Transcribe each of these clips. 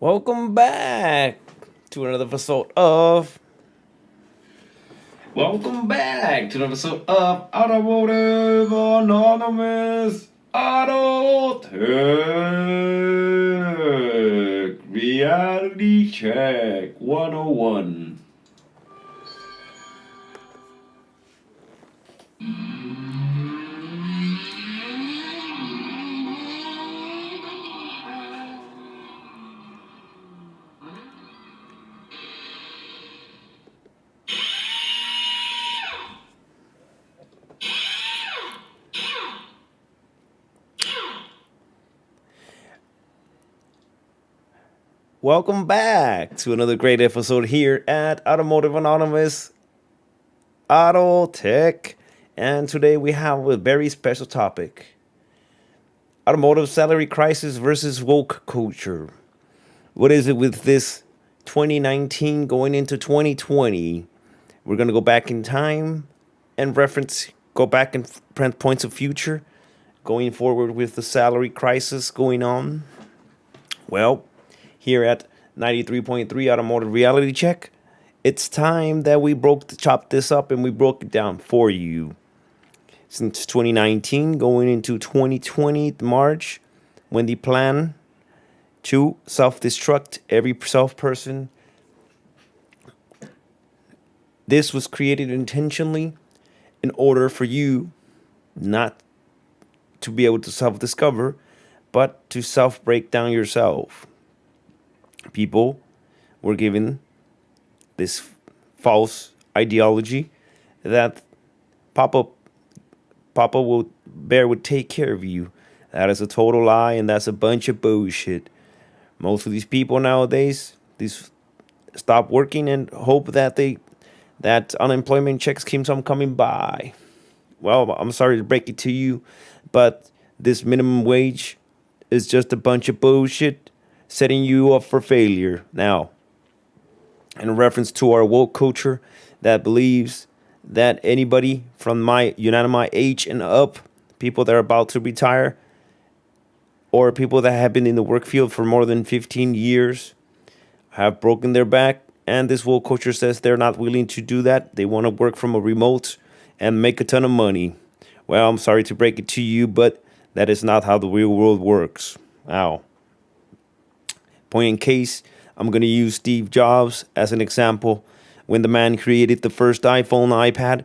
Welcome back to another episode of. Welcome back to another episode of Automotive Anonymous Auto Tech Reality Check 101. Welcome back to another great episode here at Automotive Anonymous Auto Tech. And today we have a very special topic: automotive salary crisis versus woke culture. What is it with this 2019 going into 2020? We're going to go back in time and go back and print points of future going forward with the salary crisis going on. Well, here at 93.3 Automotive Reality Check, it's time that we chopped this up and we broke it down for you. Since 2019, going into 2020 March, when the plan to self-destruct every self-person, this was created intentionally in order for you not to be able to self-discover, but to self-break down yourself. People were given this false ideology that Papa Bear would take care of you. That is a total lie, and that's a bunch of bullshit. Most of these people nowadays, these stop working and hope that unemployment checks keeps on coming by. Well, I'm sorry to break it to you, but this minimum wage is just a bunch of bullshit setting you up for failure. Now, in reference to our woke culture that believes that anybody from my age and up, people that are about to retire, or people that have been in the work field for more than 15 years, have broken their back, and this woke culture says they're not willing to do that. They want to work from a remote and make a ton of money. Well, I'm sorry to break it to you, but that is not how the real world works. Wow. Point in case, I'm going to use Steve Jobs as an example. When the man created the first iPhone, iPad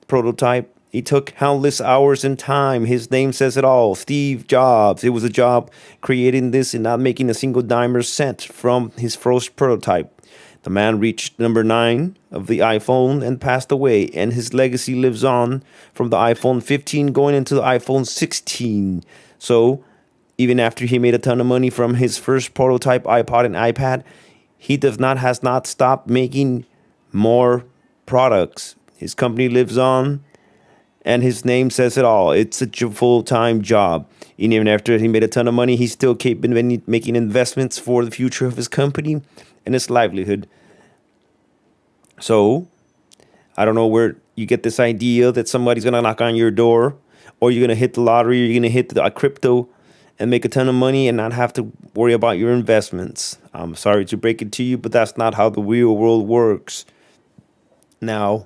prototype, he took countless hours and time. His name says it all. Steve Jobs. It was a job creating this and not making a single dime or cent from his first prototype. The man reached number 9 of the iPhone and passed away, and his legacy lives on from the iPhone 15 going into the iPhone 16. So, even after he made a ton of money from his first prototype iPod and iPad, he has not stopped making more products. His company lives on, and his name says it all. It's a full-time job. And even after he made a ton of money, he still kept making investments for the future of his company and his livelihood. So, I don't know where you get this idea that somebody's going to knock on your door, or you're going to hit the lottery, or you're going to hit the crypto and make a ton of money and not have to worry about your investments. I'm sorry to break it to you, but that's not how the real world works. Now,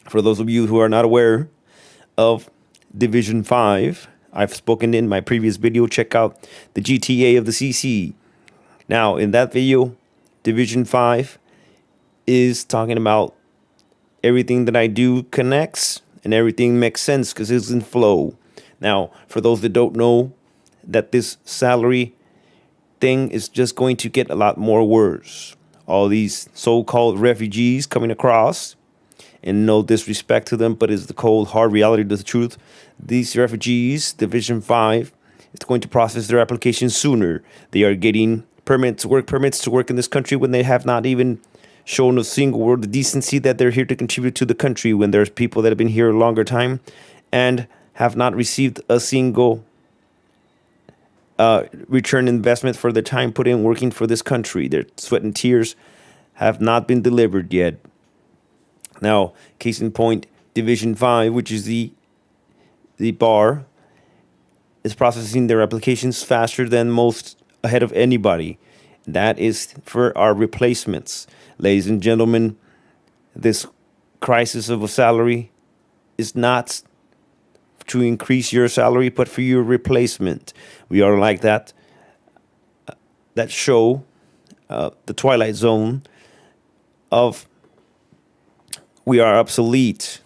for those of you who are not aware of Division 5, I've spoken in my previous video. Check out the GTA of the CC. Now, in that video, Division 5 is talking about everything that I do connects and everything makes sense because it's in flow. Now, for those that don't know, that this salary thing is just going to get a lot more worse. All these so-called refugees coming across, and no disrespect to them, but it's the cold, hard reality of the truth. These refugees, Division 5, is going to process their applications sooner. They are getting work permits to work in this country when they have not even shown a single word of decency that they're here to contribute to the country, when there's people that have been here a longer time and have not received a single return investment for the time put in working for this country. Their sweat and tears have not been delivered yet. Now, case in point, Division 5, which is the bar, is processing their applications faster than most, ahead of anybody. That is for our replacements. Ladies and gentlemen, this crisis of a salary is not to increase your salary, but for your replacement. We are like that show, the Twilight Zone, of we are obsolete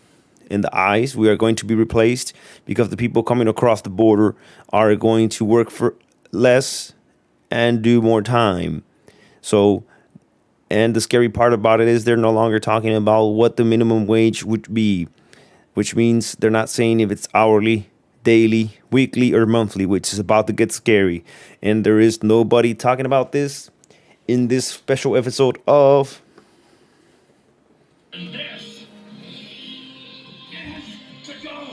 in the eyes. We are going to be replaced because the people coming across the border are going to work for less and do more time. So, and the scary part about it is they're no longer talking about what the minimum wage would be, which means they're not saying if it's hourly, daily, weekly, or monthly, which is about to get scary. And there is nobody talking about this in this special episode of This is to go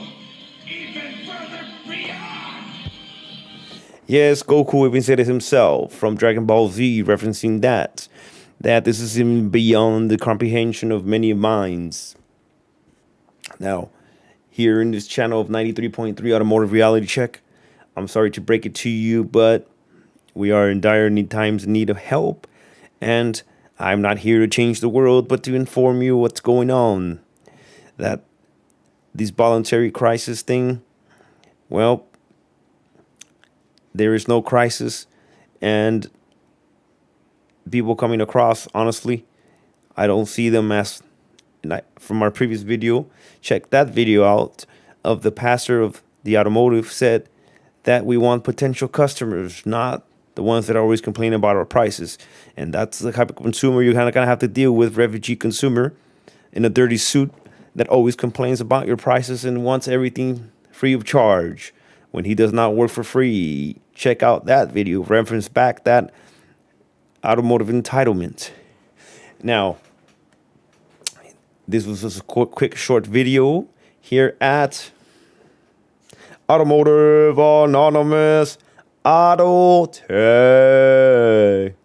even further beyond. Yes, Goku even said it himself from Dragon Ball Z, referencing that this is even beyond the comprehension of many minds. Now, here in this channel of 93.3 Automotive Reality Check, I'm sorry to break it to you, but we are in dire times in need of help, and I'm not here to change the world, but to inform you what's going on. That this voluntary crisis thing, well, there is no crisis, and people coming across, honestly, I don't see them as, from our previous video, check that video out, of the pastor of the Automotive said that we want potential customers, not the ones that always complain about our prices. And that's the type of consumer you're kind of gonna have to deal with, refugee consumer in a dirty suit that always complains about your prices and wants everything free of charge when he does not work for free. Check out that video, reference back that automotive entitlement. Now, this was just a quick short video here at Automotive Anonymous Auto Tech.